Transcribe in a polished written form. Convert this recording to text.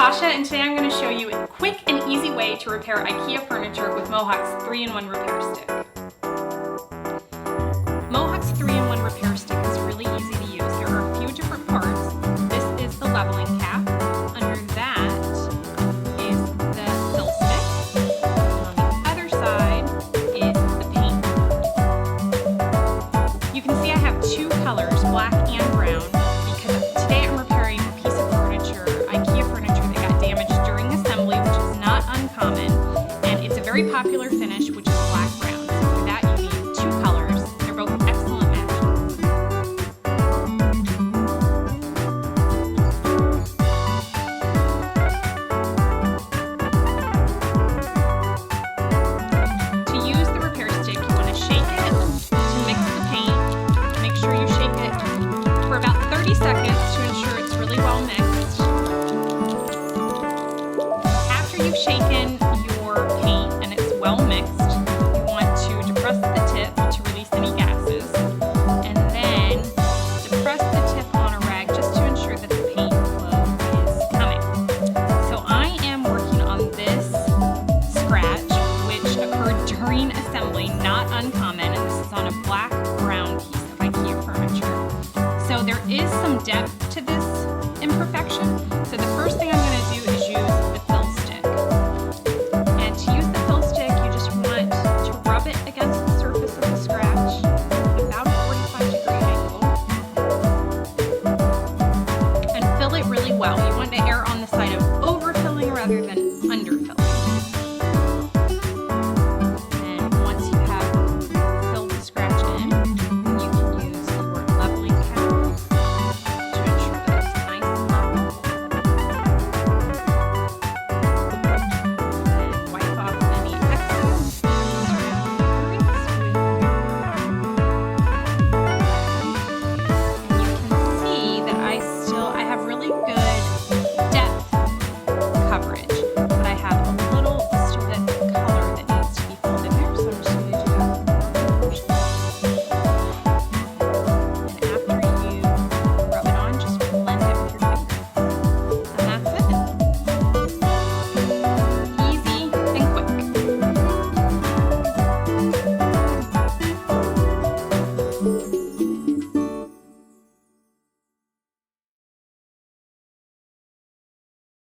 Sasha, and today I'm going to show you a quick and easy way to repair IKEA furniture with Mohawk's 3-in-1 repair stick. Mohawk's 3-in-1 repair stick is really easy to use. There are a few different parts. This is the leveling cap. Under that is the fill stick. On the other side is the paint. You can see I have two colors, black and brown, because today I'm repairing a piece of furniture, IKEA furniture that got damaged during assembly, which is not uncommon, and it's a very popular finish, which is black-brown. So for that you need two colors. They're both excellent matches. To use the repair stick, you want to shake it to mix the paint. Make sure you shake it for about 30 seconds to ensure it's really well mixed. After you've shaken your paint and it's well mixed, you want to depress the tip to release any gases, and then depress the tip on a rag just to ensure that the paint flow is coming. So I am working on this scratch, which occurred during assembly, not uncommon, and this is on a black-brown piece of IKEA furniture. So there is some depth to this imperfection. So the first thing I'm going to do is use the fill stick. And to use the fill stick, you just want to rub it against the surface of the scratch at about a 45-degree angle. And fill it really well. You want to err on the side of overfilling rather than